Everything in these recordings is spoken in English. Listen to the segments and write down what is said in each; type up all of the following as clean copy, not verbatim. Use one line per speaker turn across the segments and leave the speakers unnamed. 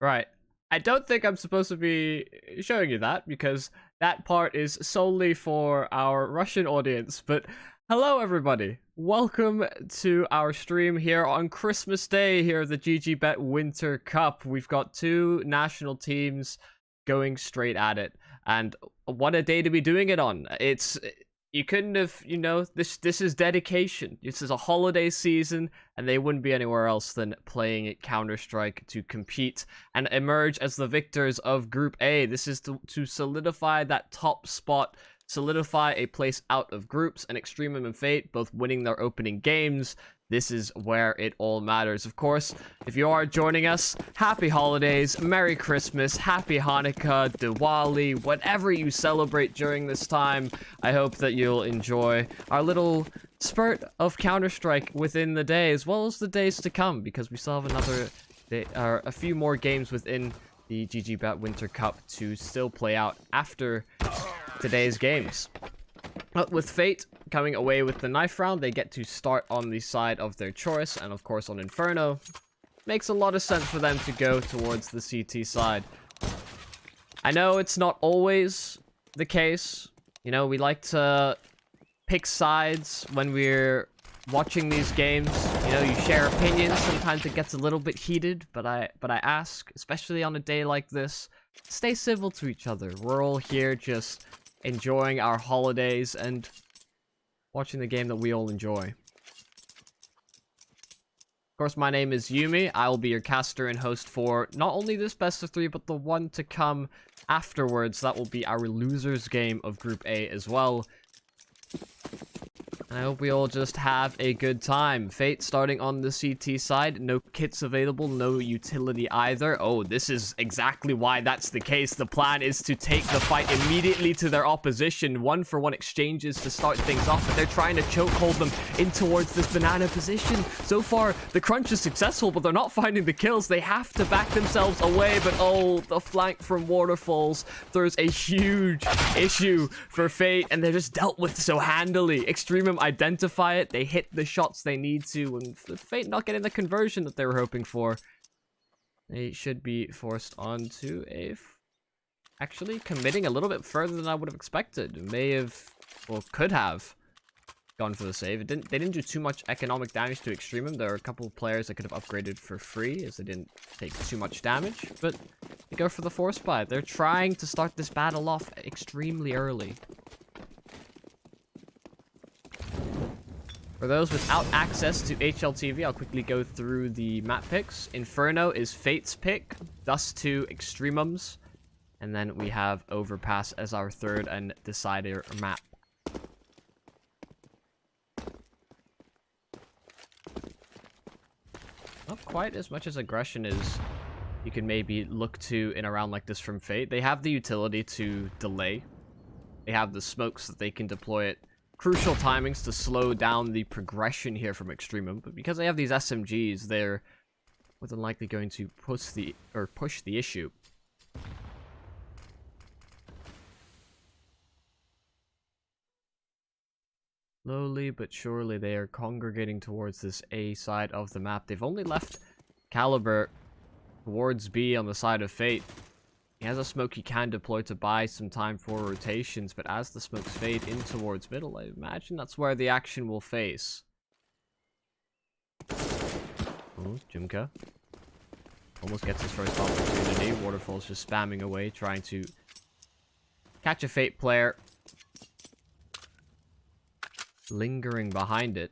Right. I don't think I'm supposed to be showing you that because that part is solely for our Russian audience. But hello, everybody. Welcome to our stream here on Christmas Day here at the GG.Bet Winter Cup. We've got two national teams going straight at it. And what a day to be doing it on. You couldn't have, this is dedication. This is a holiday season, and they wouldn't be anywhere else than playing at Counter-Strike to compete and emerge as the victors of Group A. This is to solidify that top spot, solidify a place out of groups, and EXTREMUM and Fate both winning their opening games. This is where it all matters. Of course, if you are joining us, happy holidays, Merry Christmas, Happy Hanukkah, Diwali, whatever you celebrate during this time. I hope that you'll enjoy our little spurt of Counter-Strike within the day, as well as the days to come, because we still have another day, a few more games within the GG.Bet Winter Cup to still play out after today's games. But with Fate coming away with the knife round, they get to start on the side of their choice, and of course on Inferno. Makes a lot of sense for them to go towards the CT side. I know it's not always the case. You know, we like to pick sides when we're watching these games. You know, you share opinions. Sometimes it gets a little bit heated, but I ask, especially on a day like this, stay civil to each other. We're all here just enjoying our holidays and watching the game that we all enjoy. Of course, my name is Yumi. I will be your caster and host for not only this best of 3, but the one to come afterwards. That will be our losers game of Group A as well. I hope we all just have a good time. Fate starting on the CT side. No kits available, no utility either. Oh, this is exactly why that's the case. The plan is to take the fight immediately to their opposition. 1-for-1 exchanges to start things off, but they're trying to chokehold them in towards this banana position. So far, the crunch is successful, but they're not finding the kills. They have to back themselves away, but oh, the flank from Waterfalls. There's a huge issue for Fate, and they're just dealt with so handily. EXTREMUM identify it, they hit the shots they need to, and Fate not getting the conversion that they were hoping for. They should be forced onto a... actually committing a little bit further than I would have expected. May have, or could have, gone for the save. They didn't do too much economic damage to EXTREMUM. There are a couple of players that could have upgraded for free, as they didn't take too much damage, but they go for the force buy. They're trying to start this battle off extremely early. For those without access to HLTV, I'll quickly go through the map picks. Inferno is Fate's pick, Dust 2 EXTREMUM's, and then we have Overpass as our third and decider map. Not quite as much as aggression as you can maybe look to in a round like this from Fate. They have the utility to delay. They have the smokes that they can deploy at crucial timings to slow down the progression here from EXTREMUM, but because they have these SMGs, they're more than likely going to push the issue. Slowly but surely, they are congregating towards this A side of the map. They've only left Caliber towards B on the side of Fate. He has a smoke he can deploy to buy some time for rotations, but as the smokes fade in towards middle, I imagine that's where the action will face. Oh, Jumka almost gets his first opportunity. Waterfall's just spamming away, trying to catch a Fate player. Lingering behind it.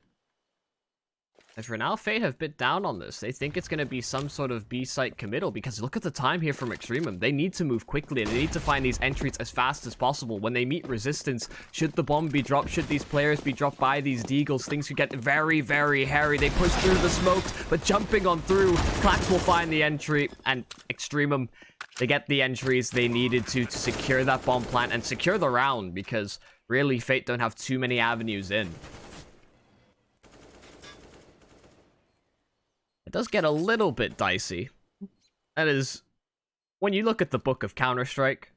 And for now, Fate have bit down on this. They think it's going to be some sort of B-site committal, because look at the time here from EXTREMUM. They need to move quickly, and they need to find these entries as fast as possible. When they meet resistance, should the bomb be dropped, should these players be dropped by these deagles, things could get very, very hairy. They push through the smokes, but jumping on through, Clax will find the entry, and EXTREMUM, they get the entries they needed to secure that bomb plant and secure the round, because really, Fate don't have too many avenues in. It does get a little bit dicey. That is, when you look at the book of Counter-Strike,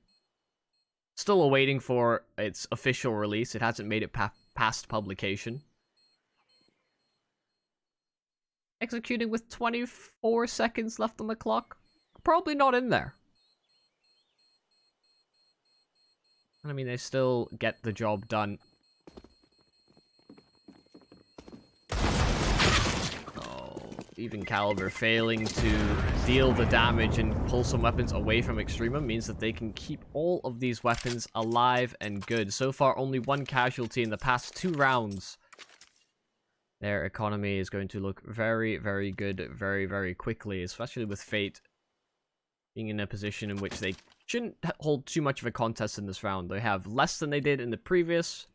still awaiting for its official release. It hasn't made it past publication. Executing with 24 seconds left on the clock. probably not in there. I mean, they still get the job done. Oh, even Caliber failing to deal the damage and pull some weapons away from Extremum means that they can keep all of these weapons alive and good. So far, only one casualty in the past 2 rounds. Their economy is going to look very, very good very, very quickly, especially with Fate being in a position in which they shouldn't hold too much of a contest in this round. They have less than they did in the previous.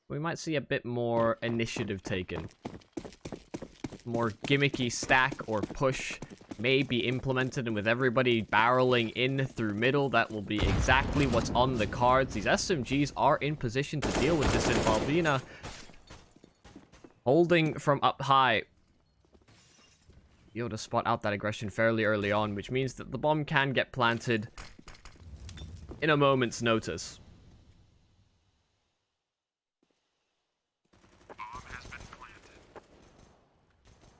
We might see a bit more initiative taken. More gimmicky stack or push may be implemented, and with everybody barreling in through middle, that will be exactly what's on the cards. These SMGs are in position to deal with this, and Balbina holding from up high. Be able to spot out that aggression fairly early on, which means that the bomb can get planted in a moment's notice. Bomb has been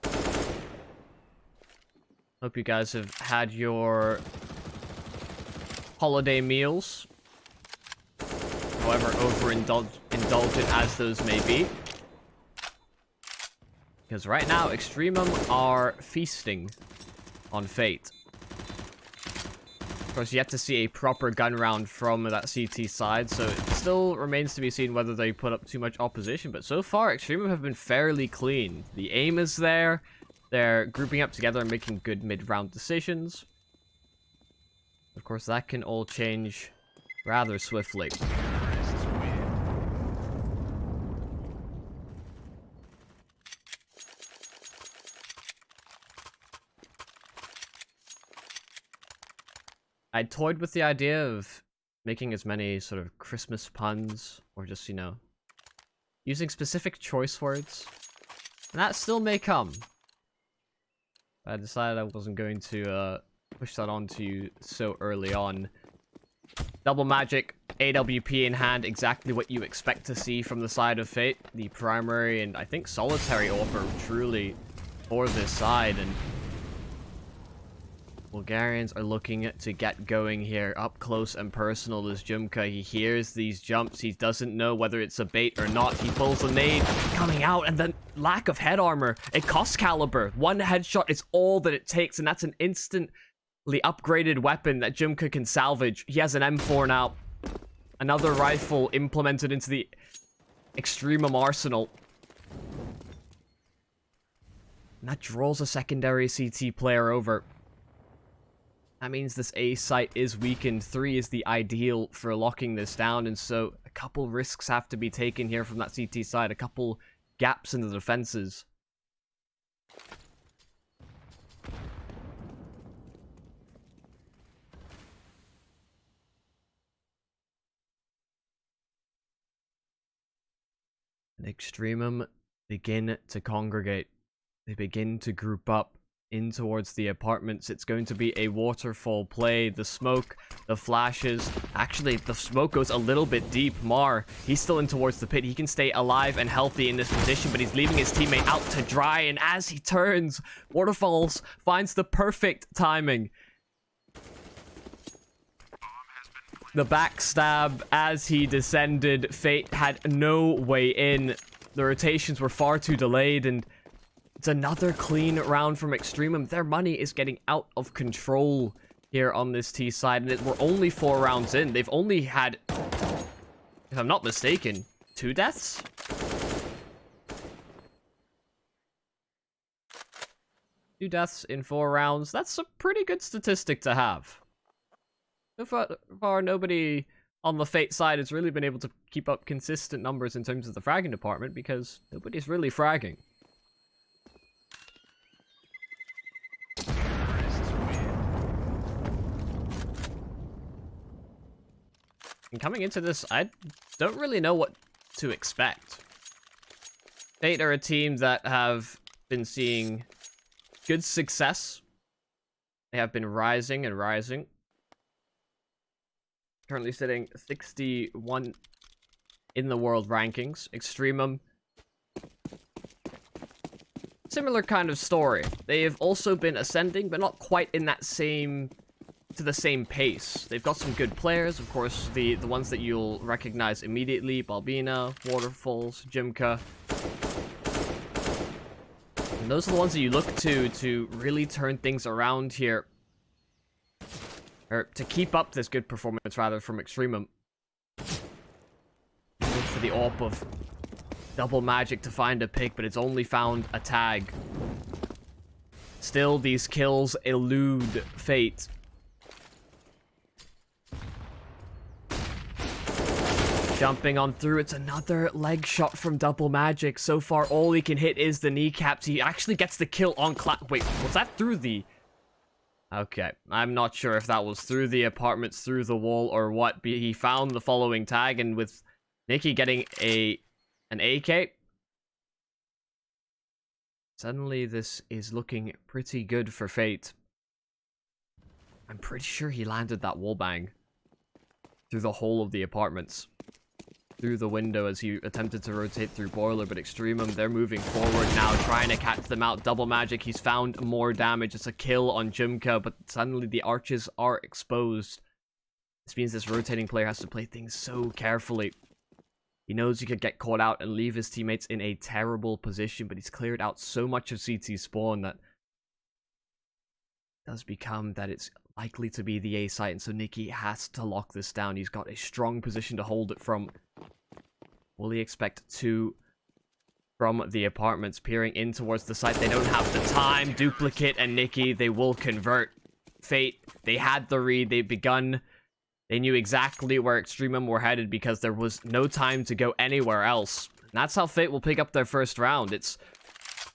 planted. Hope you guys have had your holiday meals, however overindulgent as those may be. Because right now, Extremum are feasting on Fate. Of course, yet to see a proper gun round from that CT side, so it still remains to be seen whether they put up too much opposition. But so far, Extremum have been fairly clean. The aim is there. They're grouping up together and making good mid-round decisions. Of course, that can all change rather swiftly. I toyed with the idea of making as many sort of Christmas puns, or just, you know, using specific choice words. And that still may come. But I decided I wasn't going to push that onto you so early on. Double Magic, AWP in hand, exactly what you expect to see from the side of Fate. The primary and I think solitary offer truly for this side, and Bulgarians are looking to get going here, up close and personal as Jumka. He hears these jumps. He doesn't know whether it's a bait or not. He pulls a nade coming out, and then lack of head armor. It costs Caliber. One headshot is all that it takes, and that's an instantly upgraded weapon that Jumka can salvage. He has an M4 now. Another rifle implemented into the Extremum arsenal. And that draws a secondary CT player over. That means this A site is weakened. 3 is the ideal for locking this down, and so a couple risks have to be taken here from that CT side. A couple gaps in the defenses. And Extremum begin to congregate. They begin to group up in towards the apartments. It's going to be a waterfall play. The smoke, the flashes. Actually, the smoke goes a little bit deep. Mar, he's still in towards the pit. He can stay alive and healthy in this position, but he's leaving his teammate out to dry, and as he turns, Waterfalls finds the perfect timing. The backstab as he descended. Fate had no way in. The rotations were far too delayed, and it's another clean round from Extremum. Their money is getting out of control here on this T side, and we're only 4 rounds in. They've only had, if I'm not mistaken, 2 deaths? Two deaths in 4 rounds. That's a pretty good statistic to have. So far, nobody on the Fate side has really been able to keep up consistent numbers in terms of the fragging department, because nobody's really fragging. And coming into this, I don't really know what to expect. Fate are a team that have been seeing good success. They have been rising and rising. Currently sitting 61 in the world rankings. Extremum similar kind of story. They have also been ascending, but not quite in that same... to the same pace. They've got some good players, of course, the ones that you'll recognize immediately, Balbina, Waterfalls, Jimka. And those are the ones that you look to really turn things around here. Or to keep up this good performance, rather, from Extremum. Look for the AWP of Double Magic to find a pick, but it's only found a tag. Still, these kills elude Fate. Jumping on through, it's another leg shot from Double Magic. So far, all he can hit is the kneecaps. He actually gets the kill on Wait, was that through the... Okay, I'm not sure if that was through the apartments, through the wall, or what. But he found the following tag, and with Nikki getting an AK, suddenly this is looking pretty good for Fate. I'm pretty sure he landed that wallbang through the whole of the apartments. Through the window as he attempted to rotate through Boiler, but Extremum, they're moving forward now, trying to catch them out. Double Magic, he's found more damage. It's a kill on Jimka, but suddenly the arches are exposed. This means this rotating player has to play things so carefully. He knows he could get caught out and leave his teammates in a terrible position, but he's cleared out so much of CT spawn that it does become that it's likely to be the A site, and so Nikki has to lock this down. He's got a strong position to hold it from. Will he expect two from the apartments peering in towards the site? They don't have the time. Duplicate and Nikki, they will convert. Fate, they had the read. They've begun. They knew exactly where Extremum were headed because there was no time to go anywhere else. And that's how Fate will pick up their first round. It's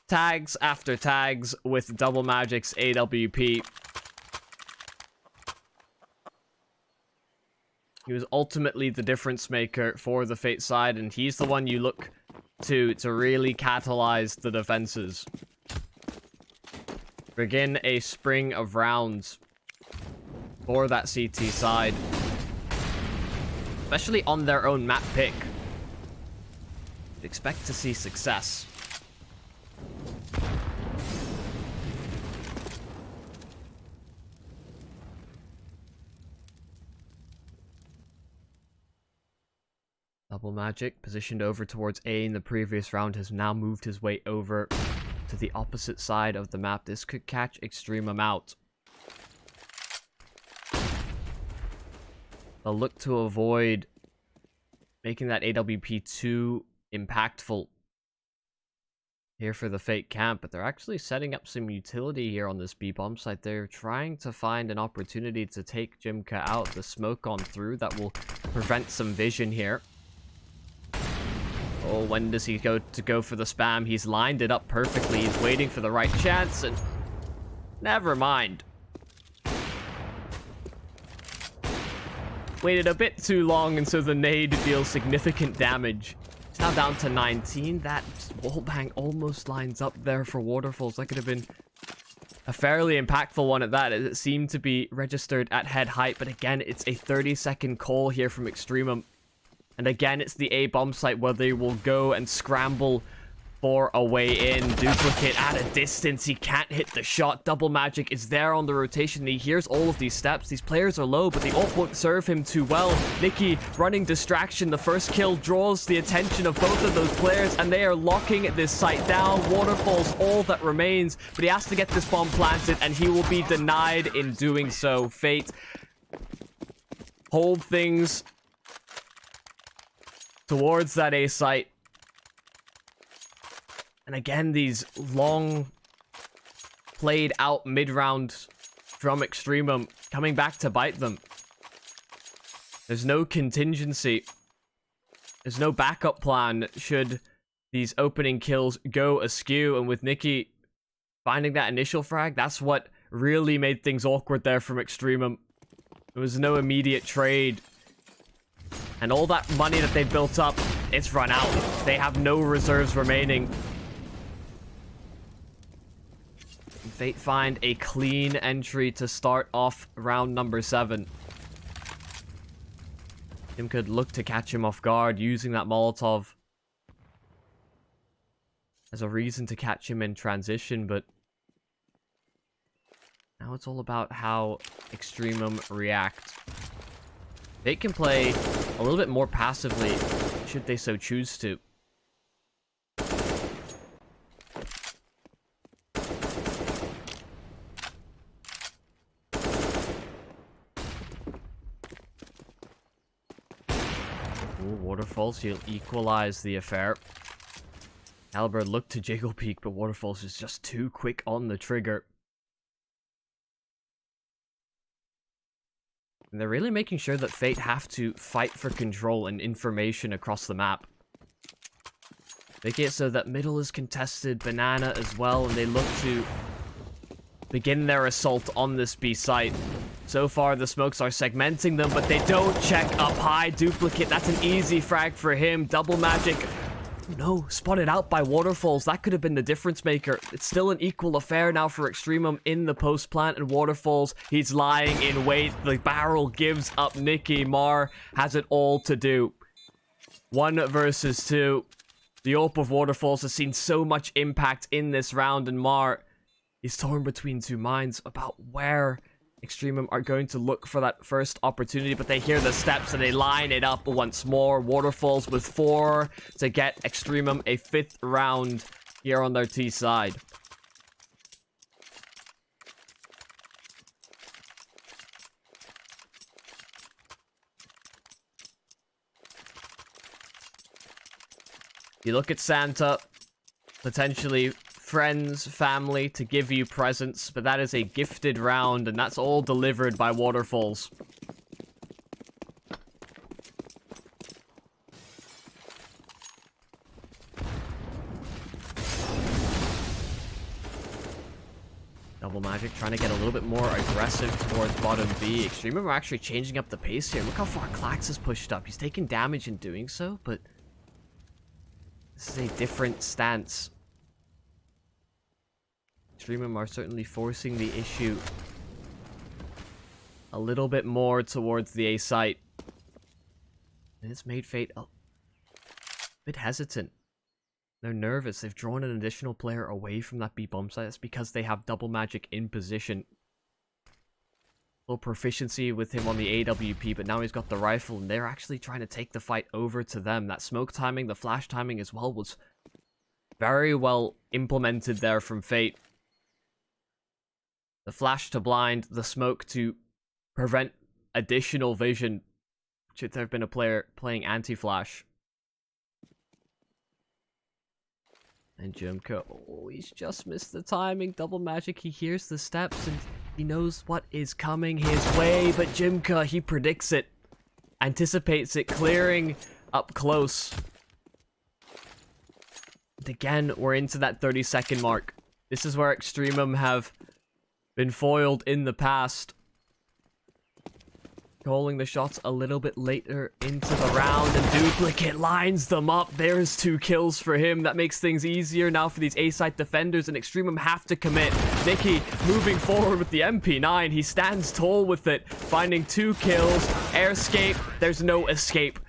tags after tags with Double Magic's AWP. He was ultimately the difference maker for the Fate side, and he's the one you look to really catalyze the defenses. Begin a spring of rounds for that CT side. Especially on their own map pick. You'd expect to see success. Double Magic, positioned over towards A in the previous round, has now moved his way over to the opposite side of the map. This could catch Extremum out. They'll look to avoid making that AWP too impactful here for the Fate camp, but they're actually setting up some utility here on this B bomb site. They're trying to find an opportunity to take Jimka out. The smoke on through that will prevent some vision here. Oh, when does he go for the spam? He's lined it up perfectly. He's waiting for the right chance, and never mind. Waited a bit too long, and so the nade deals significant damage. It's now down to 19. That wallbang almost lines up there for Waterfalls. That could have been a fairly impactful one at that. It seemed to be registered at head height, but again, it's a 30-second call here from Extremum. And again, it's the A bomb site where they will go and scramble for a way in. Duplicate at a distance. He can't hit the shot. Double Magic is there on the rotation. He hears all of these steps. These players are low, but the ult won't serve him too well. Nikki running distraction. The first kill draws the attention of both of those players, and they are locking this site down. Waterfall's all that remains, but he has to get this bomb planted, and he will be denied in doing so. Fate hold things towards that A site. And again, these long played out mid-round from Extremum coming back to bite them. There's no contingency. There's no backup plan should these opening kills go askew. And with Nikki finding that initial frag, that's what really made things awkward there from Extremum. There was no immediate trade. And all that money that they built up, it's run out. They have no reserves remaining. Fate find a clean entry to start off round number 7. Tim could look to catch him off guard using that Molotov. as a reason to catch him in transition, but now it's all about how Extremum react. They can play a little bit more passively, should they so choose to. Ooh, Waterfalls, he'll equalize the affair. Albert looked to Jiggle Peek, but Waterfalls is just too quick on the trigger. And they're really making sure that Fate have to fight for control and information across the map. Make it so that middle is contested, banana as well, and they look to begin their assault on this B site. So far, the smokes are segmenting them, but they don't check up high. Duplicate, that's an easy frag for him. Double magic. No, spotted out by Waterfalls. That could have been the difference maker. It's still an equal affair now for Extremum in the post plant, and Waterfalls, he's lying in wait. The barrel gives up Nikki. Mar has it all to do. 1 versus 2. The AWP of Waterfalls has seen so much impact in this round, and Mar is torn between two minds about where Extremum are going to look for that first opportunity, but they hear the steps and they line it up once more. Waterfalls with 4 to get Extremum a 5th round here on their T side. You look at Santa, potentially friends, family to give you presents, but that is a gifted round, and that's all delivered by Waterfalls. Double Magic trying to get a little bit more aggressive towards bottom B. Extremum are actually changing up the pace here. Look how far Klax has pushed up. He's taking damage in doing so, but this is a different stance. Extremum are certainly forcing the issue a little bit more towards the A site. And it's made Fate a bit hesitant. They're nervous. They've drawn an additional player away from that B bomb site. That's because they have double magic in position. Little proficiency with him on the AWP, but now he's got the rifle, and they're actually trying to take the fight over to them. That smoke timing, the flash timing as well, was very well implemented there from Fate. The flash to blind, the smoke to prevent additional vision. Should there have been a player playing anti-flash. And Jimka, oh, he's just missed the timing. Double magic, he hears the steps and he knows what is coming his way. But Jimka, he predicts it, anticipates it, clearing up close. And again, we're into that 30-second mark. This is where Extremum have been foiled in the past. Calling the shots a little bit later into the round, and Duplicate lines them up. There's 2 kills for him. That makes things easier now for these A-site defenders, and Extremum have to commit. Nikki moving forward with the MP9. He stands tall with it, finding 2 kills. Airscape, there's no escape.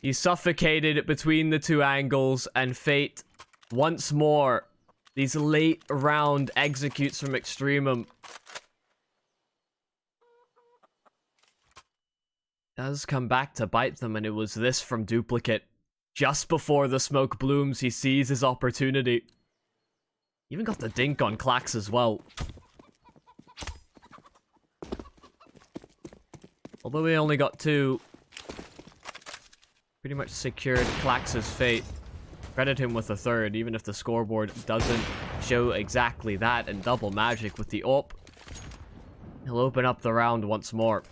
He's suffocated between the 2 angles, and Fate, once more, these late round executes from Extremum does come back to bite them, and it was this from Duplicate. Just before the smoke blooms, he sees his opportunity. Even got the dink on Klax as well. Although we only got 2, pretty much secured Klax's fate. Credit him with a 3rd, even if the scoreboard doesn't show exactly that. And double magic with the AWP. He'll open up the round once more.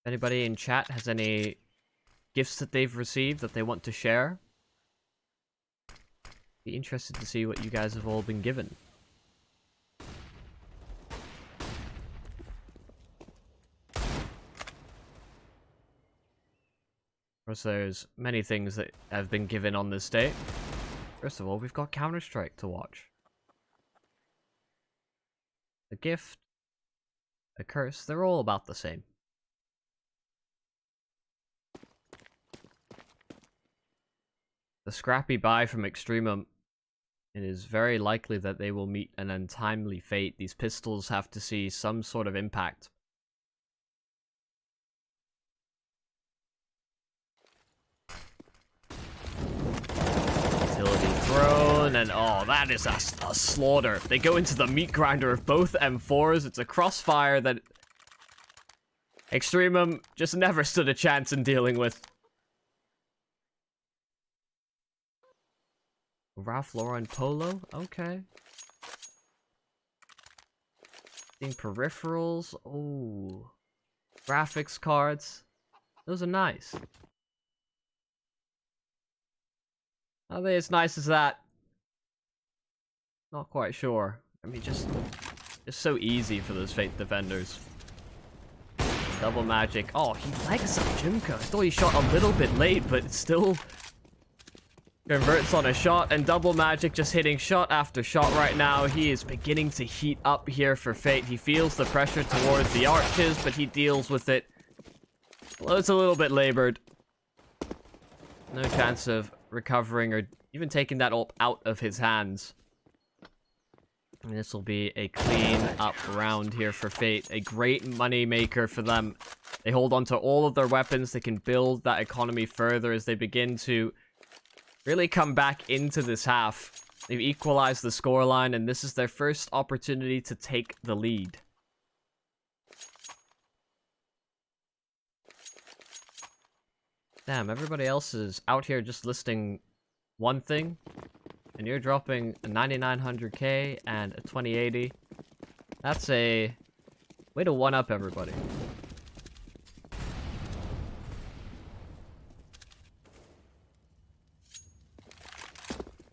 If anybody in chat has any gifts that they've received that they want to share, be interested to see what you guys have all been given. Of course, there's many things that have been given on this day. First of all, we've got Counter-Strike to watch. The Gift, the Curse, they're all about the same. The scrappy buy from EXTREMUM. It is very likely that they will meet an untimely fate. These pistols have to see some sort of impact. Utility thrown, and oh, that is a slaughter. They go into the meat grinder of both M4s. It's a crossfire that EXTREMUM just never stood a chance in dealing with. Ralph Lauren Polo? Okay. Seeing peripherals. Oh. Graphics cards. Those are nice. Are they as nice as that? Not quite sure. I mean, just so easy for those Fate defenders. Double magic. Oh, he legs up Junko. I thought he shot a little bit late, but it's still converts on a shot, and double magic just hitting shot after shot right now. He is beginning to heat up here for Fate. He feels the pressure towards the arches, but he deals with it. Well, it's a little bit labored. No chance of recovering or even taking that ult out of his hands. And this will be a clean up round here for Fate. A great money maker for them. They hold on to all of their weapons. They can build that economy further as they begin to really come back into this half. They've equalized the scoreline, and this is their first opportunity to take the lead. Damn, everybody else is out here just listing one thing, and you're dropping a 9900K and a 2080. That's a way to one-up everybody.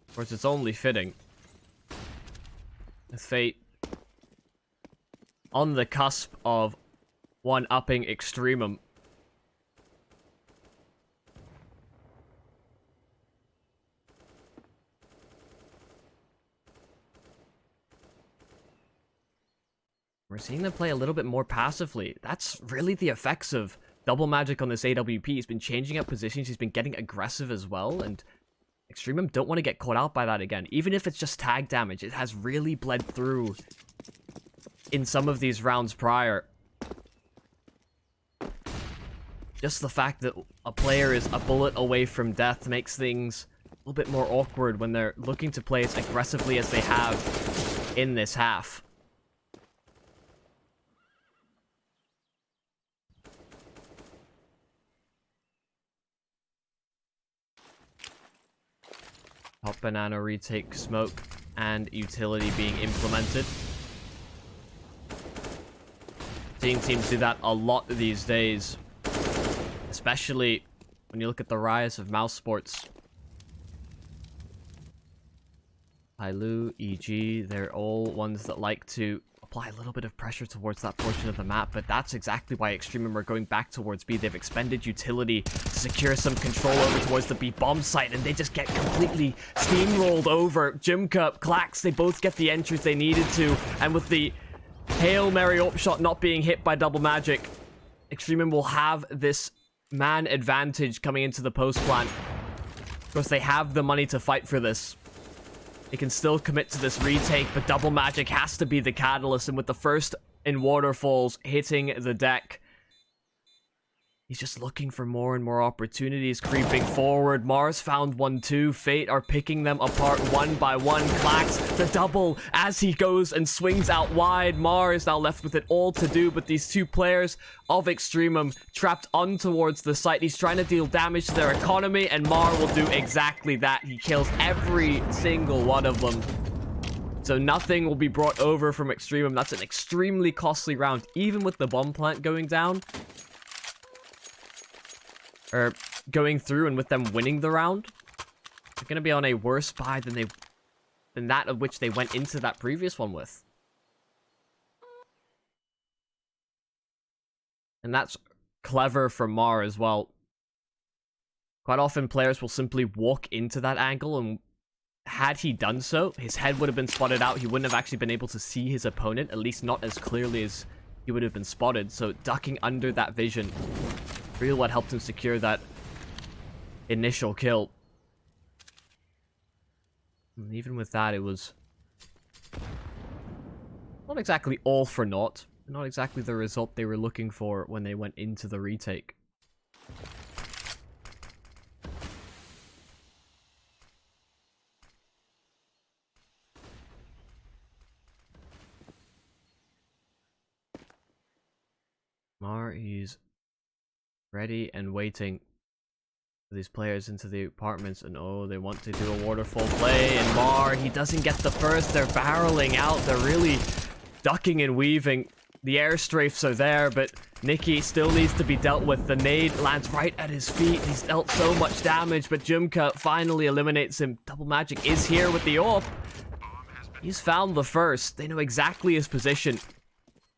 Of course, it's only fitting. With Fate on the cusp of one-upping EXTREMUM. We're seeing them play a little bit more passively. That's really the effects of double magic on this AWP. He's been changing up positions. He's been getting aggressive as well, and EXTREMUM don't want to get caught out by that again. Even if it's just tag damage, it has really bled through in some of these rounds prior. Just the fact that a player is a bullet away from death makes things a little bit more awkward when they're looking to play as aggressively as they have in this half. Hot banana retake smoke and utility being implemented. Seeing teams do that a lot these days. Especially when you look at the rise of mouse sports. Hailu, EG, they're all ones that like to apply a little bit of pressure towards that portion of the map, but that's exactly why EXTREMUM are going back towards B. They've expended utility to secure some control over towards the B bomb site, and they just get completely steamrolled over. Jimka, Klax, they both get the entries they needed to, and with the Hail Mary upshot not being hit by double magic, EXTREMUM will have this man advantage coming into the post plant. Of course, they have the money to fight for this. They can still commit to this retake, but double magic has to be the catalyst, and with the first in waterfalls hitting the deck, he's just looking for more and more opportunities creeping forward. Mars found one too. Fate are picking them apart one by one. Klax the double as he goes and swings out wide. Mars now left with it all to do, but these two players of EXTREMUM trapped on towards the site. He's trying to deal damage to their economy, and Mar will do exactly that. He kills every single one of them. So nothing will be brought over from EXTREMUM. That's an extremely costly round, even with the bomb plant going down. Or going through, and with them winning the round, they're going to be on a worse buy than that of which they went into that previous one with. And that's clever from Mar as well. Quite often players will simply walk into that angle and had he done so, his head would have been spotted out. He wouldn't have actually been able to see his opponent, at least not as clearly as he would have been spotted. So ducking under that vision, really what helped him secure that initial kill. And even with that, it was not exactly all for naught. Not exactly the result they were looking for when they went into the retake. Mar, he's ready and waiting for these players into the apartments, and oh, they want to do a waterfall play, and Mar, he doesn't get the first. They're barreling out. They're really ducking and weaving. The air strafes are there, but Nicky still needs to be dealt with. The nade lands right at his feet. He's dealt so much damage, but Jumka finally eliminates him. Double Magic is here with the AWP. He's found the first. They know exactly his position.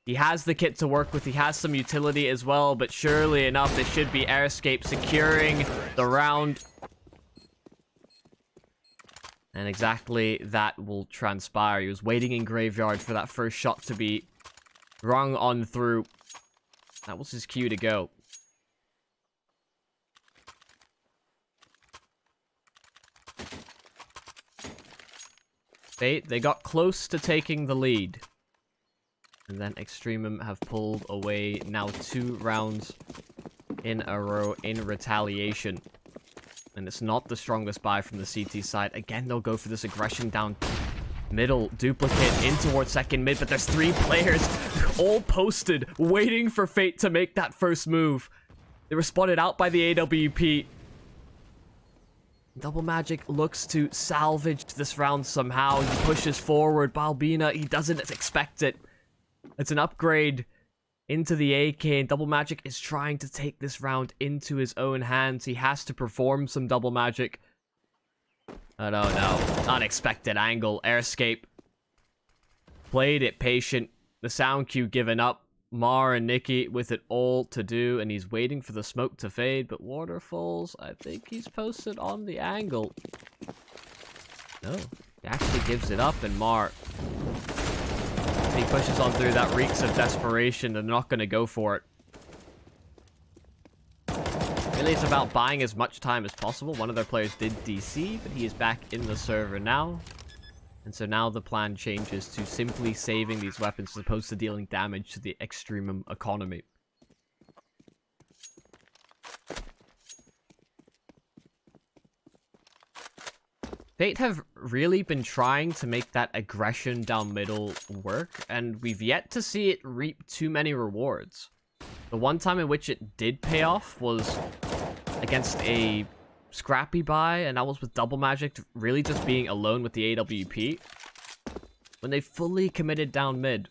He has the kit to work with. He has some utility as well, but surely enough, this should be Airscape securing the round. And exactly that will transpire. He was waiting in Graveyard for that first shot to be rung on through. That was his cue to go. They got close to taking the lead. And then EXTREMUM have pulled away now 2 rounds in a row in retaliation. And it's not the strongest buy from the CT side. Again, they'll go for this aggression down middle. Duplicate in towards second mid, but there's 3 players all posted, waiting for Fate to make that first move. They were spotted out by the AWP. Double Magic looks to salvage this round somehow. He pushes forward. Balbina, he doesn't expect it. It's an upgrade into the AK, and Double Magic is trying to take this round into his own hands. He has to perform some Double Magic. Oh no, unexpected angle. Airscape played it patient. The sound cue given up. Mar and Nicky with it all to do, and he's waiting for the smoke to fade, but Waterfalls, I think he's posted on the angle. No, he actually gives it up, and Mar, he pushes on through. That reeks of desperation. They're not going to go for it. Really, it's about buying as much time as possible. One of their players did DC, but he is back in the server now. And so now the plan changes to simply saving these weapons as opposed to dealing damage to the EXTREMUM economy. Fate have really been trying to make that aggression down middle work, and we've yet to see it reap too many rewards. The one time in which it did pay off was against a scrappy buy, and that was with Double Magic really just being alone with the AWP. When they fully committed down mid,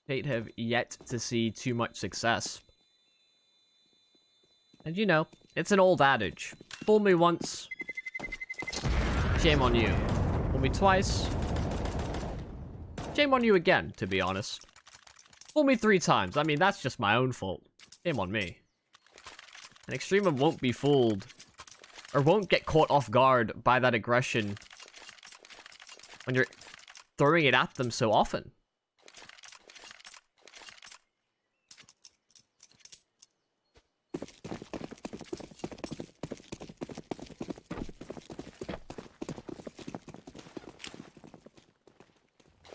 Fate have yet to see too much success. And you know, it's an old adage. Fool me once, shame on you. Fool me twice, shame on you again, to be honest. Fool me 3 times, I mean, that's just my own fault. Shame on me. And EXTREMUM won't be fooled, or won't get caught off guard by that aggression when you're throwing it at them so often.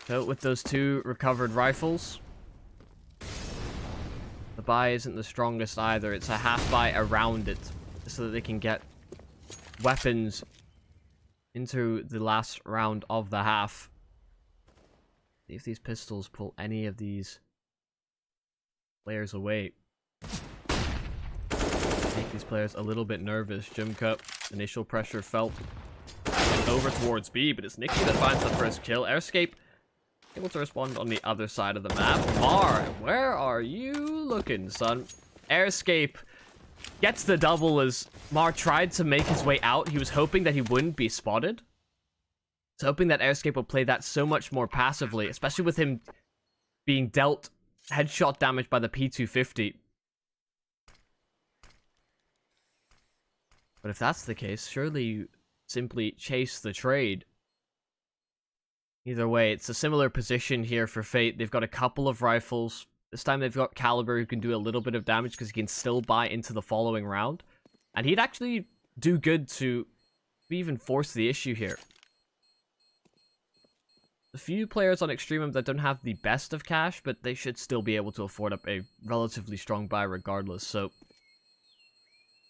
So with those 2 recovered rifles, the buy isn't the strongest either. It's a half buy around it, so that they can get weapons into the last round of the half. See if these pistols pull any of these players away. Make these players a little bit nervous. Jumka, initial pressure felt. Over towards B, but it's Nicky that finds the first kill. Airscape able to respond on the other side of the map. Mar, where are you looking, son? Airscape gets the double as Mar tried to make his way out. He was hoping that he wouldn't be spotted. He's hoping that Airscape will play that so much more passively, especially with him being dealt headshot damage by the P250. But if that's the case, surely you simply chase the trade. Either way, it's a similar position here for Fate. They've got a couple of rifles. This time they've got Caliber, who can do a little bit of damage because he can still buy into the following round. And he'd actually do good to even force the issue here. A few players on Extremum that don't have the best of cash, but they should still be able to afford up a relatively strong buy regardless. So,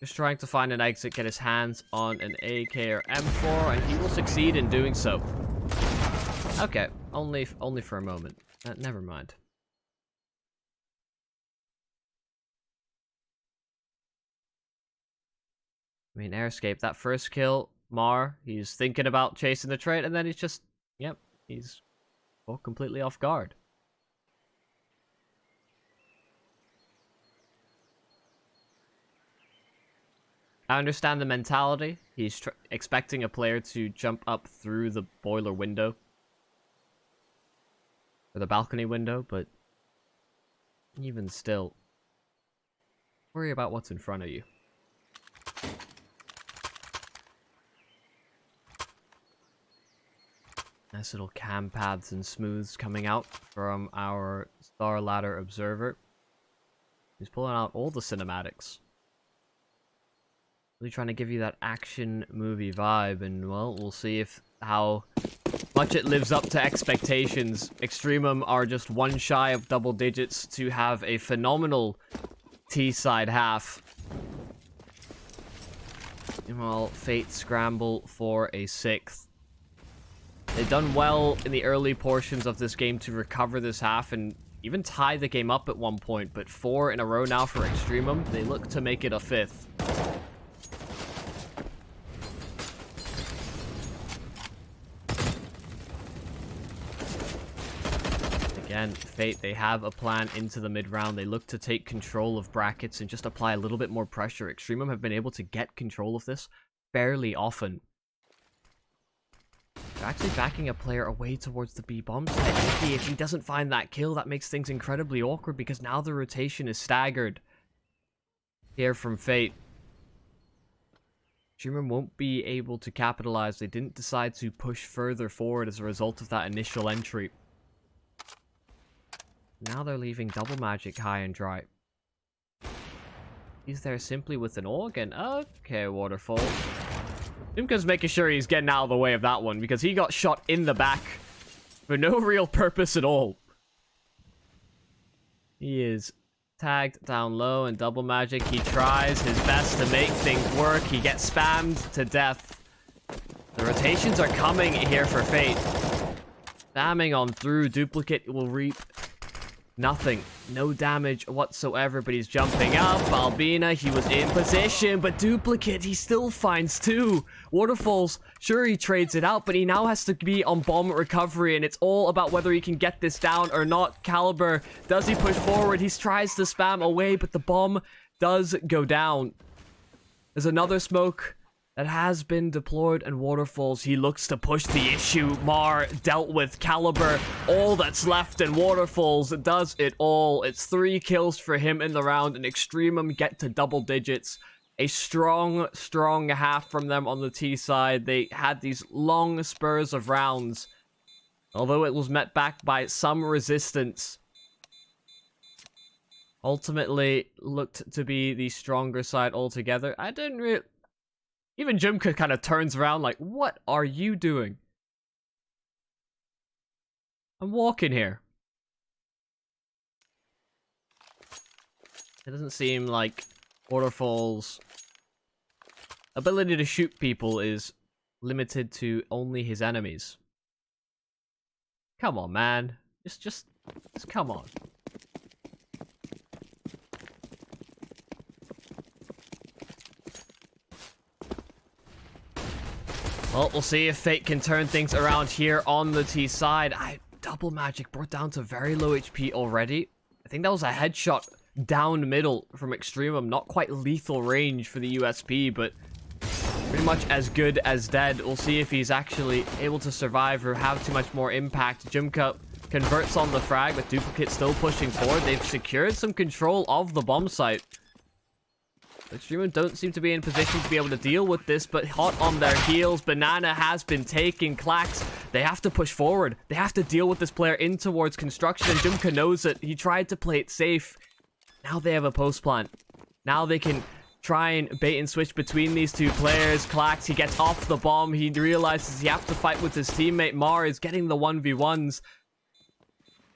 just trying to find an exit, get his hands on an AK or M4, and he will succeed in doing so. Okay, only for a moment. Never mind. I mean, Airscape, that first kill, Mar, he's thinking about chasing the trade, and then he's just, yep, he's completely off guard. I understand the mentality. He's expecting a player to jump up through the boiler window. Or the balcony window, but even still, worry about what's in front of you. Nice little cam paths and smooths coming out from our Starladder observer. He's pulling out all the cinematics. Really trying to give you that action movie vibe, and well, we'll see if how much it lives up to expectations. Extremum are just one shy of double digits to have a phenomenal T-side half. And while Fate scramble for a 6th. They've done well in the early portions of this game to recover this half and even tie the game up at one point, but 4 in a row now for Extremum. They look to make it a 5th. Again, Fate, they have a plan into the mid-round. They look to take control of brackets and just apply a little bit more pressure. Extremum have been able to get control of this fairly often. They're actually backing a player away towards the B bomb site. If he doesn't find that kill, that makes things incredibly awkward because now the rotation is staggered here from Fate. Extremum won't be able to capitalize. They didn't decide to push further forward as a result of that initial entry. Now they're leaving Double Magic high and dry. He's there simply with an AUG, and okay, Waterfall. Jimka's making sure he's getting out of the way of that one, because he got shot in the back for no real purpose at all. He is tagged down low, and Double Magic, he tries his best to make things work. He gets spammed to death. The rotations are coming here for Fate. Spamming on through, Duplicate will reap nothing. No damage whatsoever, but he's jumping up. Albina, he was in position, but Duplicate, he still finds 2. Waterfalls, sure, he trades it out, but he now has to be on bomb recovery, and it's all about whether he can get this down or not. Caliber, does he push forward? He tries to spam away, but the bomb does go down. There's another smoke that has been deployed, and Waterfalls, he looks to push the issue. Mar dealt with Caliber. All that's left, and Waterfalls does it all. It's 3 kills for him in the round, and Extremum get to double digits. A strong half from them on the T side. They had these long spurs of rounds, although it was met back by some resistance. Ultimately, looked to be the stronger side altogether. I didn't really... Even Jimka kind of turns around like, what are you doing? I'm walking here. It doesn't seem like Waterfall's ability to shoot people is limited to only his enemies. Come on, man. Just come on. Well, we'll see if Fate can turn things around here on the T side. Double Magic brought down to very low HP already. I think that was a headshot down middle from Extremum. Not quite lethal range for the USP, but pretty much as good as dead. We'll see if he's actually able to survive or have too much more impact. Jimka converts on the frag, with Duplicate still pushing forward. They've secured some control of the bomb site. Extremum don't seem to be in position to be able to deal with this, but hot on their heels. Banana has been taking Clax. They have to push forward. They have to deal with this player in towards construction, and Jumka knows it. He tried to play it safe. Now they have a post plant. Now they can try and bait and switch between these two players. Clax, he gets off the bomb. He realizes he has to fight with his teammate. Mar is getting the 1v1s.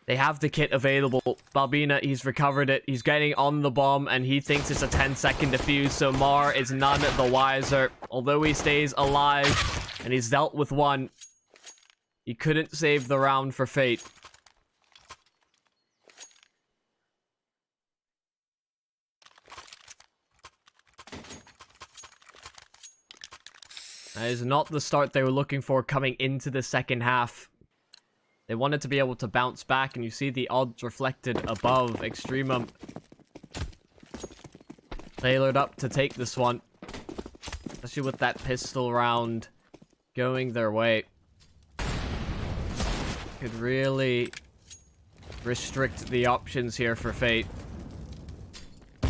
They have the kit available. Balbina, he's recovered it. He's getting on the bomb, and he thinks it's a 10-second defuse, so Mar is none the wiser. Although he stays alive, and he's dealt with one, he couldn't save the round for Fate. That is not the start they were looking for coming into the second half. They wanted to be able to bounce back, and you see the odds reflected above. Extremum tailored up to take this one, especially with that pistol round going their way. Could really restrict the options here for Fate. Of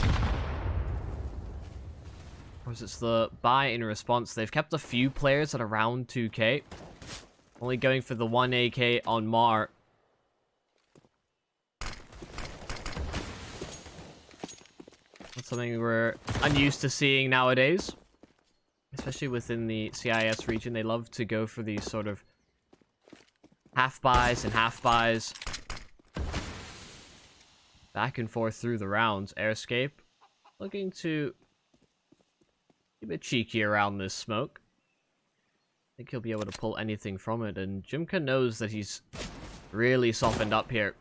course, it's the buy in response. They've kept a few players at around 2k. Only going for the 1 AK on Mar. That's something we're unused to seeing nowadays. Especially within the CIS region. They love to go for these sort of half buys and half buys. Back and forth through the rounds. Airscape looking to be a bit cheeky around this smoke. I think he'll be able to pull anything from it, and Jumka knows that he's really softened up here.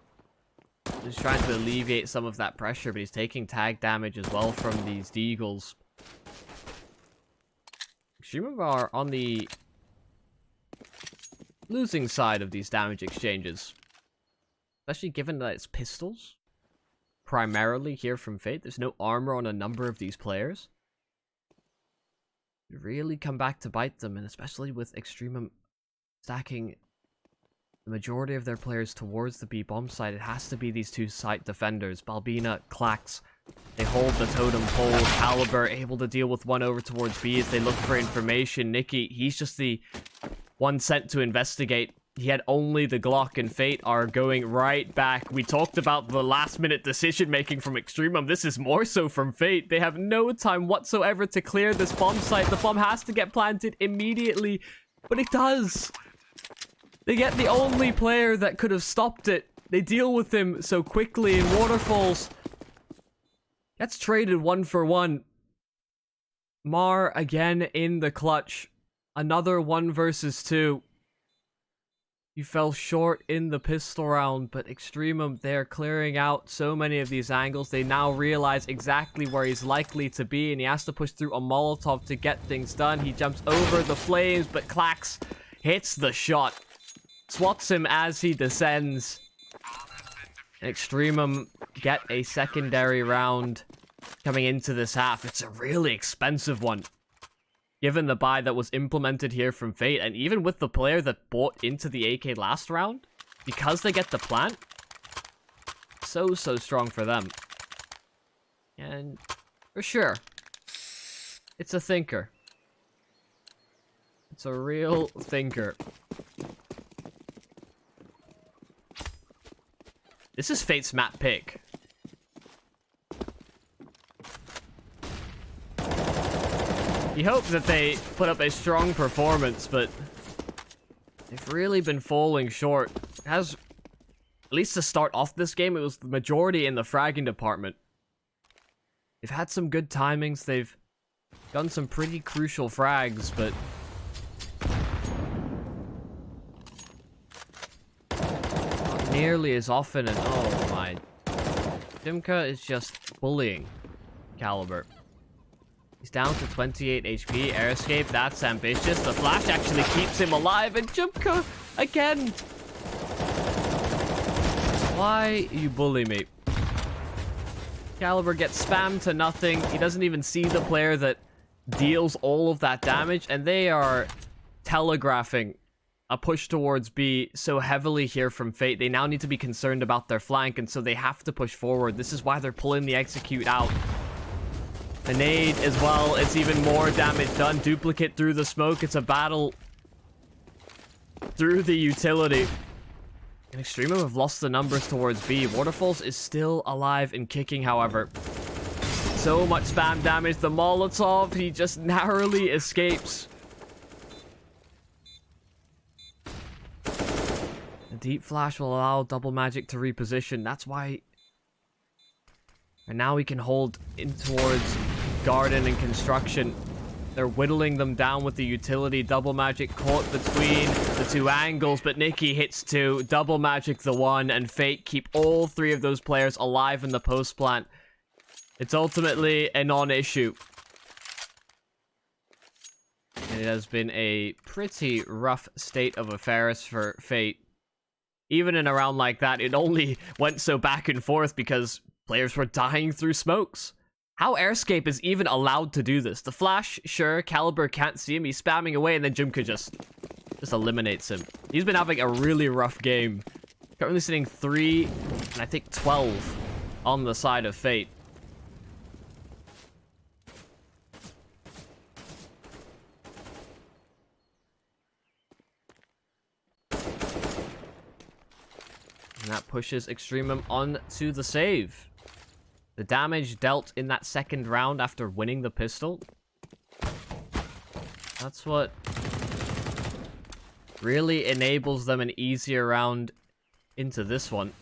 He's trying to alleviate some of that pressure, but he's taking tag damage as well from these deagles. Extremum are on the losing side of these damage exchanges. Especially given that it's pistols. Primarily here from Fate. There's no armor on a number of these players. Really come back to bite them, and especially with Extremum stacking the majority of their players towards the B bomb site, it has to be these two site defenders. Balbina, Clax, they hold the totem pole. Caliber able to deal with one over towards B as they look for information. Nikki, he's just the one sent to investigate. He had only the Glock, and Fate are going right back. We talked about the last-minute decision-making from Extremum. This is more so from Fate. They have no time whatsoever to clear this bomb site. The bomb has to get planted immediately, but it does. They get the only player that could have stopped it. They deal with him so quickly in Waterfalls. That's traded 1 for 1. Mar again in the clutch. Another 1 versus 2. You fell short in the pistol round, but Extremum, they're clearing out so many of these angles. They now realize exactly where he's likely to be, and he has to push through a Molotov to get things done. He jumps over the flames, but Clax hits the shot. Swats him as he descends. And Extremum get a secondary round coming into this half. It's a really expensive one, given the buy that was implemented here from Fate, and even with the player that bought into the AK last round, because they get the plant, so strong for them. And for sure, it's a thinker. It's a real thinker. This is Fate's map pick. You hope that they put up a strong performance, but they've really been falling short. It has, at least to start off this game, it was the majority in the fragging department. They've had some good timings, they've done some pretty crucial frags, but not nearly as often, and oh my. Jimka is just bullying Caliber. He's down to 28 HP. Airscape, that's ambitious. The flash actually keeps him alive. And Jumka, again. Why you bully me? Caliber gets spammed to nothing. He doesn't even see the player that deals all of that damage. And they are telegraphing a push towards B so heavily here from Fate. They now need to be concerned about their flank. And so they have to push forward. This is why they're pulling the execute out. The nade as well, it's even more damage done. Duplicate through the smoke. It's a battle through the utility. And Extremum have lost the numbers towards B. Waterfalls is still alive and kicking, however. So much spam damage. The Molotov, he just narrowly escapes. The Deep Flash will allow Double Magic to reposition. That's why... And now we can hold in towards Garden and Construction. They're whittling them down with the utility. Double Magic caught between the two angles, but Nikki hits two. Double Magic the one, and Fate keep all three of those players alive in the post plant. It's ultimately a non-issue. And it has been a pretty rough state of affairs for Fate. Even in a round like that, it only went so back and forth because players were dying through smokes. How Airscape is even allowed to do this? The Flash, sure, Caliber can't see him. He's spamming away, and then Jumka just eliminates him. He's been having a really rough game. Currently sitting 3, and I think 12 on the side of Fate. And that pushes Extremum on to the save. The damage dealt in that second round after winning the pistol. That's what really enables them an easier round into this one.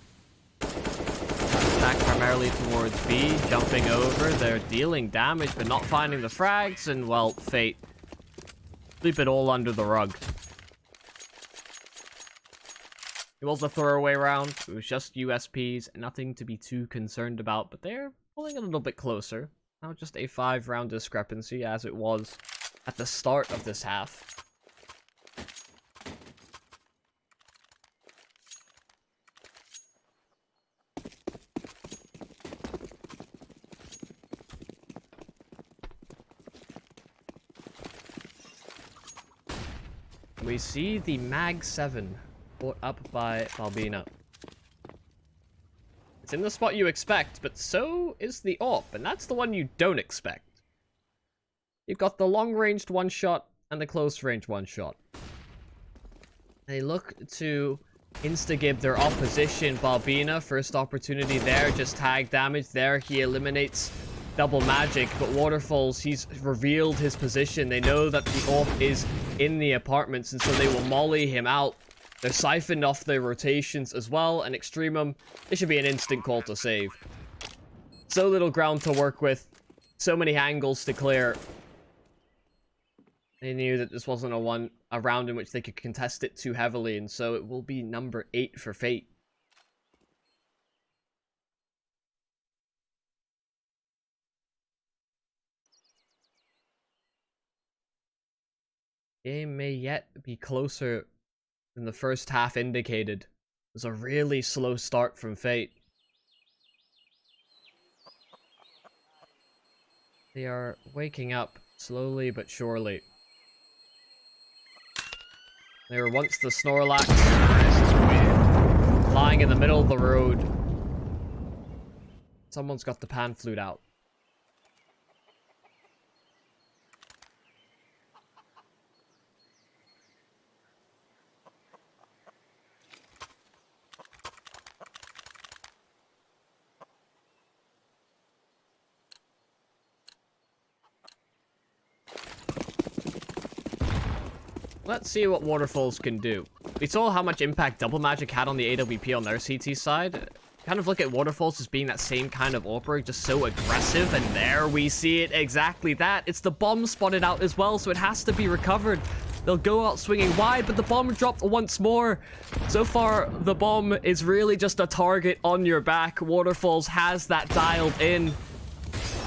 Back primarily towards B, jumping over. They're dealing damage but not finding the frags, and well, Fate sweep it all under the rug. It was a throwaway round. It was just USPs, nothing to be too concerned about, but they're pulling a little bit closer. Now just a 5-round discrepancy, as it was at the start of this half. We see the Mag 7 brought up by Balbina. It's in the spot you expect, but so is the AWP, and that's the one you don't expect. You've got the long-ranged one-shot and the close-range one-shot. They look to insta-gib their opposition. Balbina, first opportunity there, just tag damage there. He eliminates Double Magic, but Waterfalls, he's revealed his position. They know that the AWP is in the apartments, and so they will molly him out. They're siphoned off their rotations as well, and Extremum, it should be an instant call to save. So little ground to work with, so many angles to clear. They knew that this wasn't a round in which they could contest it too heavily, and so it will be number 8 for Fate. Game may yet be closer than the first half indicated. It was a really slow start from Fate. They are waking up slowly but surely. They were once the Snorlax, lying in the middle of the road. Someone's got the pan flute out. Let's see what Waterfalls can do. We saw how much impact Double Magic had on the AWP on their CT side. Kind of look at Waterfalls as being that same kind of AWPer, just so aggressive, and there we see it, exactly that. It's the bomb spotted out as well, so it has to be recovered. They'll go out swinging wide, but the bomb dropped once more. So far, the bomb is really just a target on your back. Waterfalls has that dialed in.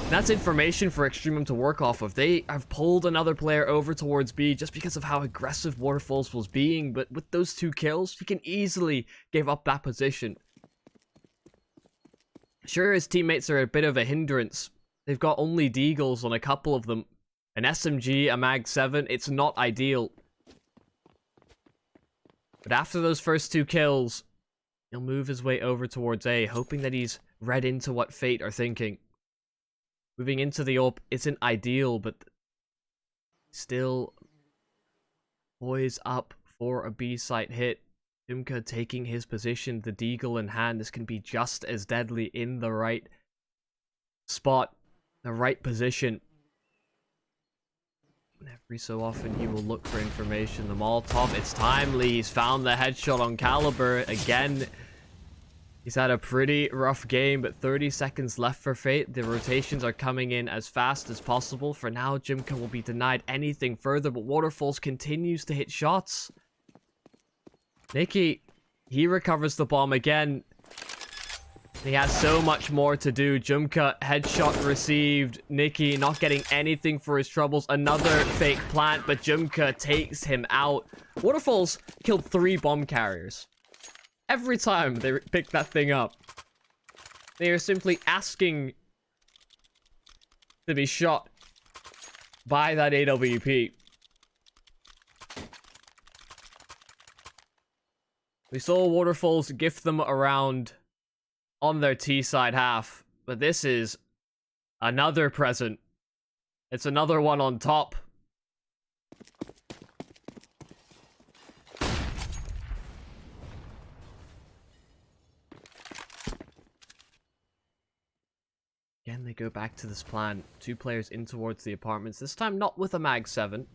That's information for Extremum to work off of. They have pulled another player over towards B just because of how aggressive Waterfalls was being, but with those 2 kills, he can easily give up that position. Sure, his teammates are a bit of a hindrance. They've got only Deagles on a couple of them. An SMG, a Mag 7, it's not ideal. But after those first 2 kills, he'll move his way over towards A, hoping that he's read into what Fate are thinking. Moving into the AWP isn't ideal, but still poised up for a B site hit. GG.Bet taking his position, the deagle in hand. This can be just as deadly in the right spot, the right position. Every so often he will look for information. The Molotov, it's timely. He's found the headshot on Caliber. Again, he's had a pretty rough game, but 30 seconds left for Fate. The rotations are coming in as fast as possible. For now, GG.Bet will be denied anything further, but Waterfalls continues to hit shots. Nicky, he recovers the bomb again. He has so much more to do. GG.Bet, headshot received. Nicky not getting anything for his troubles. Another fake plant, but GG.Bet takes him out. Waterfalls killed 3 bomb carriers. Every time they pick that thing up, they are simply asking to be shot by that AWP. We saw Waterfalls gift them around on their T side half, but this is another present. It's another one on top. Again, they go back to this plan. 2 players in towards the apartments. This time not with a Mag 7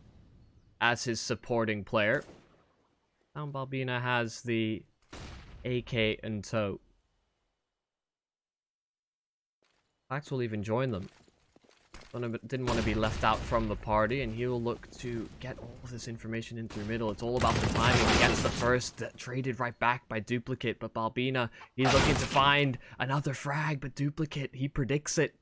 as his supporting player. Now Balbina has the AK in tow. Pax will even join them. Didn't want to be left out from the party, and he will look to get all of this information in through middle. It's all about the timing. He gets the first, traded right back by Duplicate, but Balbina, he's looking to find another frag, but Duplicate, he predicts it.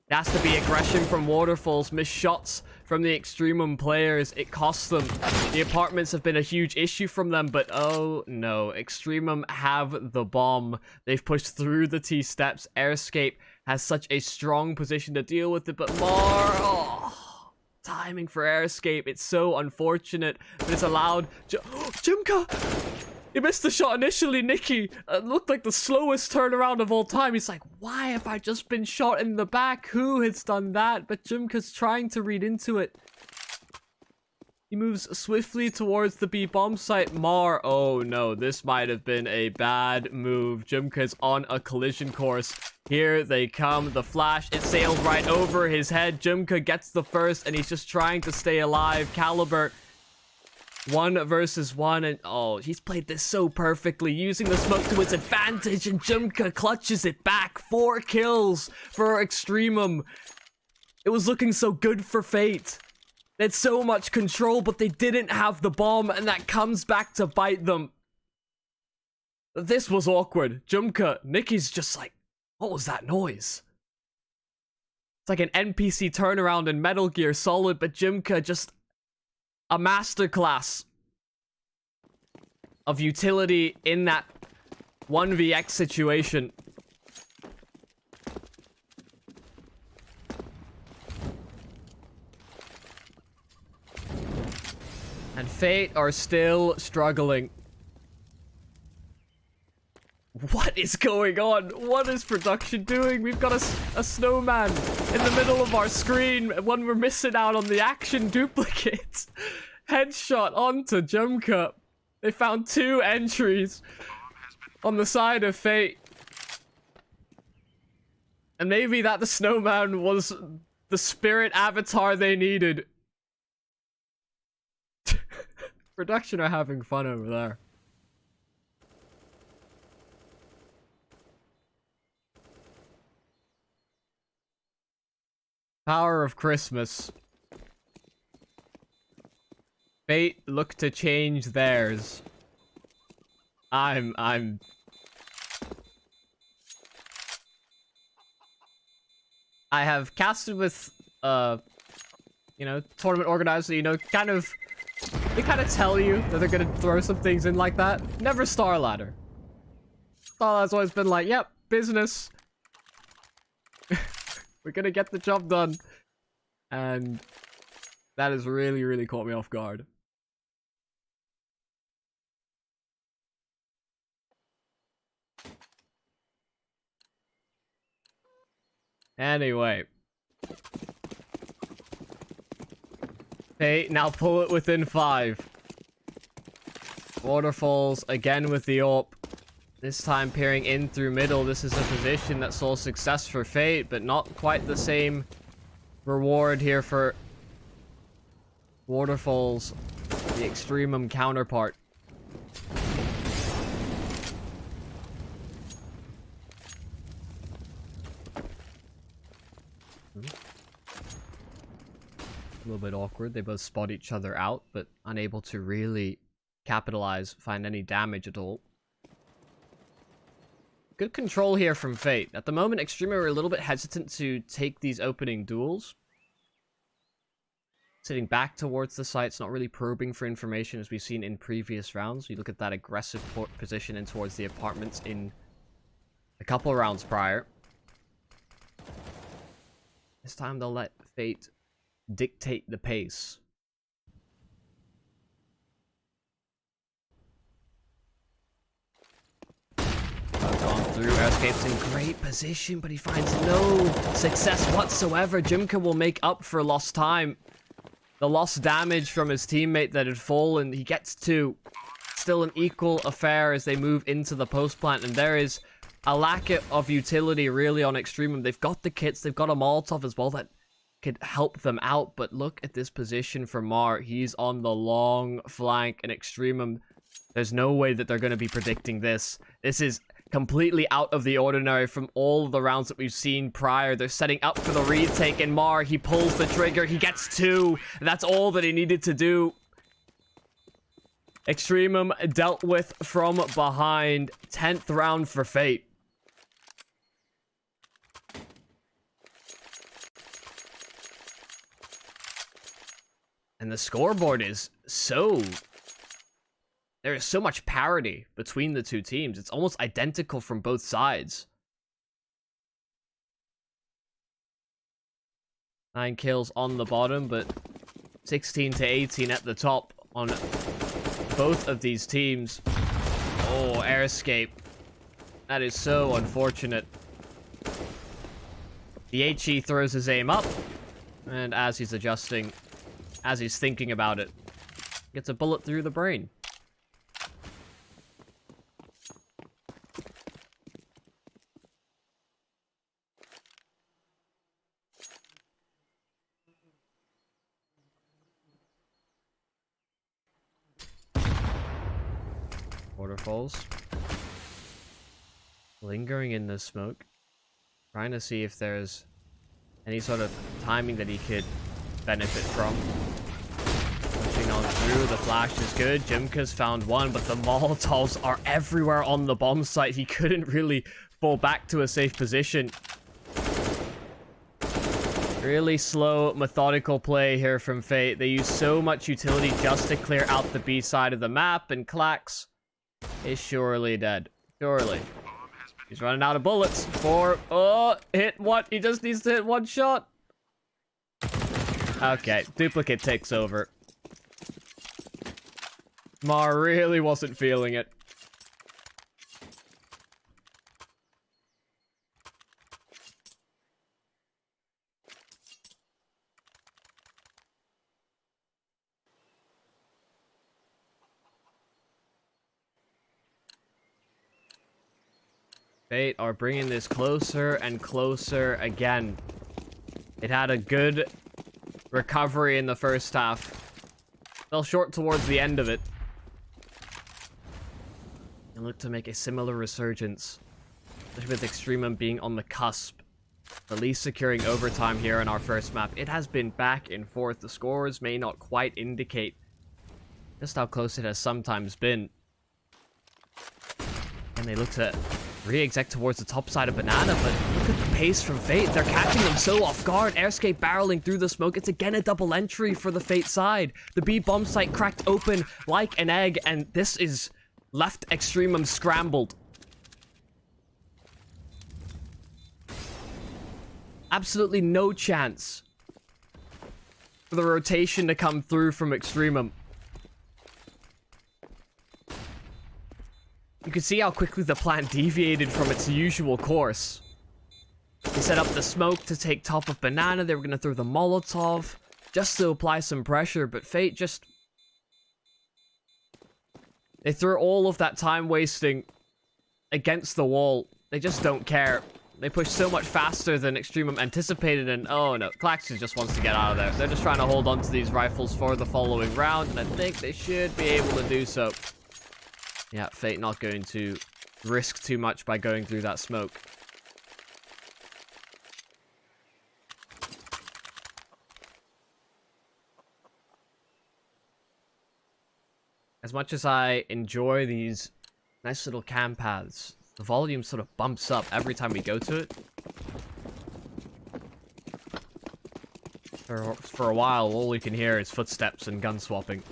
It has to be aggression from Waterfalls, missed shots from the Extremum players. It costs them. The apartments have been a huge issue from them, but oh no, Extremum have the bomb. They've pushed through the T steps. Airscape has such a strong position to deal with it, but more timing for Airscape. It's so unfortunate, but it's allowed. GG.Bet! He missed the shot initially, Nicky. It looked like the slowest turnaround of all time. He's like, why have I just been shot in the back? Who has done that? But GG.Bet's trying to read into it. He moves swiftly towards the B bomb site. Mar, oh no, this might have been a bad move. GG.Bet's on a collision course. Here they come. The flash, it sails right over his head. GG.Bet gets the first, and he's just trying to stay alive. Caliber, 1 versus 1, and oh, he's played this so perfectly, using the smoke to his advantage, and GG.Bet clutches it back. 4 kills for Extremum. It was looking so good for Fate. They had so much control, but they didn't have the bomb, and that comes back to bite them. This was awkward. GG.Bet, Nicky's just like, what was that noise? It's like an NPC turnaround in Metal Gear Solid, but GG.Bet just a masterclass of utility in that 1vx situation. And Fate are still struggling. What is going on? What is production doing? We've got a snowman in the middle of our screen when we're missing out on the action. Duplicate. Headshot onto GG.Bet. They found 2 entries on the side of Fate. And maybe that the snowman was the spirit avatar they needed. Production are having fun over there. Power of Christmas. Fate look to change theirs. I have casted with you know, tournament organizer, you know, they kind of tell you that they're gonna throw some things in like that. Never Starladder. Starladder's always been like, yep, business. We're gonna get the job done. And that has really, really caught me off guard. Anyway, Okay, now pull it within 5. Waterfalls again with the AWP. This time peering in through middle. This is a position that saw success for Fate, but not quite the same reward here for Waterfalls, the Extremum counterpart. A little bit awkward. They both spot each other out, but unable to really capitalize, find any damage at all. Good control here from Fate. At the moment, Extremum are a little bit hesitant to take these opening duels. Sitting back towards the sites, not really probing for information as we've seen in previous rounds. You look at that aggressive position in towards the apartments in a couple of rounds prior. This time they'll let Fate dictate the pace. Gone through. Escape's in great position, but he finds no success whatsoever. Jimka will make up for lost time. The lost damage from his teammate that had fallen, he gets 2. Still an equal affair as they move into the post plant, and there is a lack of utility really on Extremum. They've got the kits, they've got a Molotov as well that could help them out, but look at this position for Mar. He's on the long flank, and Extremum, there's no way that they're going to be predicting this. This is completely out of the ordinary from all of the rounds that we've seen prior. They're setting up for the retake, and Mar, he pulls the trigger, he gets 2. That's all that he needed to do. Extremum dealt with from behind. 10th round for Fate. And the scoreboard is so... There is so much parity between the two teams. It's almost identical from both sides. 9 kills on the bottom, but 16 to 18 at the top on both of these teams. Oh, air escape. That is so unfortunate. The HE throws his aim up, and as he's adjusting, as he's thinking about it, gets a bullet through the brain. Waterfalls. Lingering in the smoke. Trying to see if there's any sort of timing that he could benefit from. Pushing on through. The flash is good. Jimka's found one, but the Molotovs are everywhere on the bomb site. He couldn't really fall back to a safe position. Really slow, methodical play here from Fate. They use so much utility just to clear out the B side of the map, and Klax is surely dead. Surely. He's running out of bullets for... Oh, hit what? He just needs to hit one shot. Okay, duplicate takes over. Mar really wasn't feeling it. Fate are bringing this closer and closer again. It had a good recovery in the first half. Fell short towards the end of it. And look to make a similar resurgence. Especially with Extremum being on the cusp. At least securing overtime here in our first map. It has been back and forth. The scores may not quite indicate just how close it has sometimes been. And they look to re-exec towards the top side of Banana, but look at the pace from Fate. They're catching them so off guard. Airscape barreling through the smoke. It's again a double entry for the Fate side. The B bomb site cracked open like an egg, and this is left Extremum scrambled. Absolutely no chance for the rotation to come through from Extremum. You can see how quickly the plan deviated from its usual course. They set up the smoke to take top of Banana. They were going to throw the Molotov just to apply some pressure, but Fate just... They threw all of that time wasting against the wall. They just don't care. They push so much faster than Extremum anticipated, and oh no, Claxus just wants to get out of there. They're just trying to hold on to these rifles for the following round, and I think they should be able to do so. Yeah, Fate not going to risk too much by going through that smoke. As much as I enjoy these nice little cam paths, the volume sort of bumps up every time we go to it. For a while, all we can hear is footsteps and gun swapping.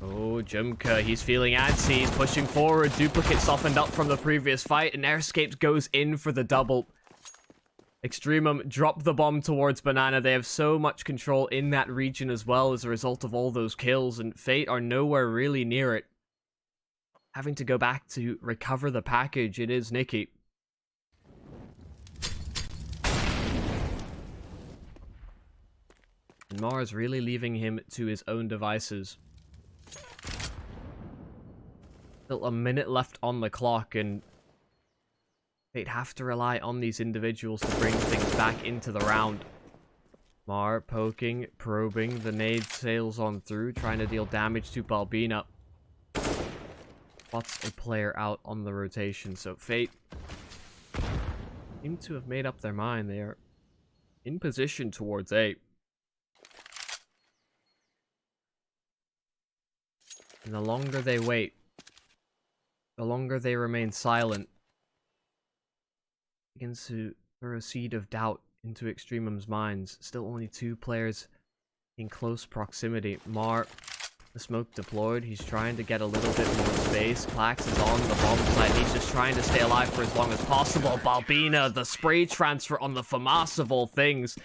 Oh, Jumka, he's feeling antsy, he's pushing forward. Duplicate softened up from the previous fight, and Airscaped goes in for the double. Extremum drop the bomb towards Banana. They have so much control in that region as well as a result of all those kills, and Fate are nowhere really near it. Having to go back to recover the package, it is Nikki. And Mars really leaving him to his own devices. Still a minute left on the clock, and they'd have to rely on these individuals to bring things back into the round. Mar poking, probing, the nade sails on through, trying to deal damage to Balbina. Spots a player out on the rotation, so Fate seem to have made up their mind. They are in position towards A. And the longer they wait, the longer they remain silent, begins to throw a seed of doubt into Extremum's minds. Still only 2 players in close proximity. Mar, the smoke deployed. He's trying to get a little bit more space. Clax is on the bomb site. He's just trying to stay alive for as long as possible. Balbina, the spray transfer on the FAMAS of all things.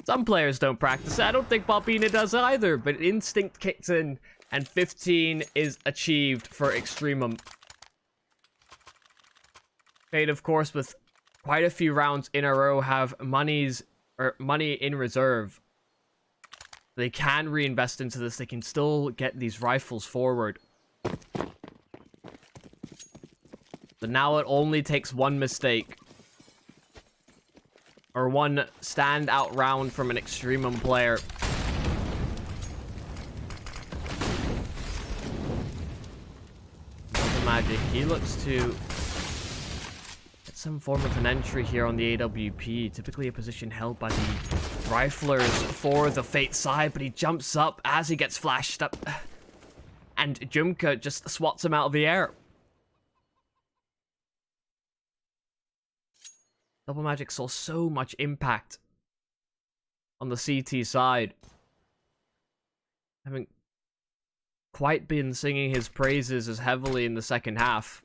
Some players don't practice it. I don't think Balbina does either, but instinct kicks in, and 15 is achieved for Extremum. Fate, of course, with quite a few rounds in a row, have money in reserve. They can reinvest into this. They can still get these rifles forward. But now it only takes one mistake, or one standout round from an Extremum player. Magic, he looks to some form of an entry here on the AWP, typically a position held by the riflers for the Fate side, but he jumps up as he gets flashed up, and Jumka just swats him out of the air. Double Magic saw so much impact on the CT side. Haven't quite been singing his praises as heavily in the second half.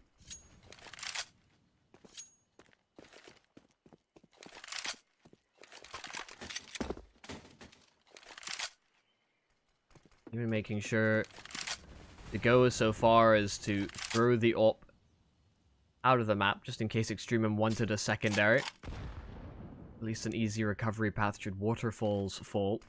Even making sure to go so far as to throw the AWP out of the map, just in case Extremum wanted a secondary. At least an easy recovery path should waterfalls fall.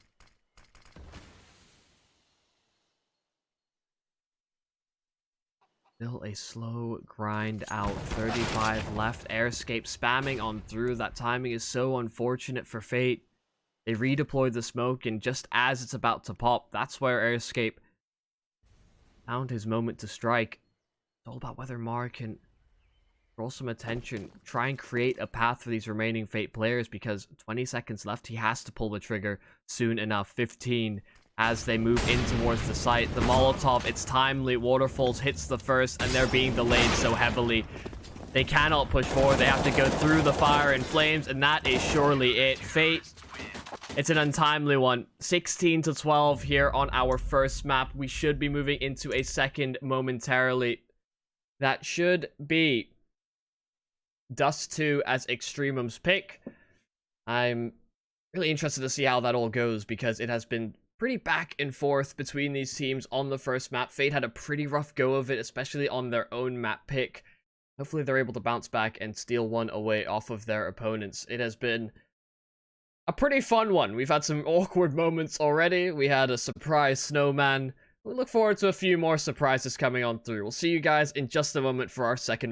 Still a slow grind out. 35 left. Airscape spamming on through. That timing is so unfortunate for Fate. They redeployed the smoke, and just as it's about to pop, that's where Airscape found his moment to strike. It's all about whether Mar can draw some attention, try and create a path for these remaining Fate players, because 20 seconds left, he has to pull the trigger soon enough. 15 as they move in towards the site. The Molotov, it's timely. Waterfalls hits the first, and they're being delayed so heavily. They cannot push forward. They have to go through the fire and flames, and that is surely it. Fate, it's an untimely one. 16-12 here on our first map. We should be moving into a second momentarily. That should be Dust 2 as Extremum's pick. I'm really interested to see how that all goes, because it has been pretty back and forth between these teams on the first map. Fade had a pretty rough go of it, especially on their own map pick. Hopefully they're able to bounce back and steal one away off of their opponents. It has been a pretty fun one. We've had some awkward moments already. We had a surprise snowman. We look forward to a few more surprises coming on through. We'll see you guys in just a moment for our second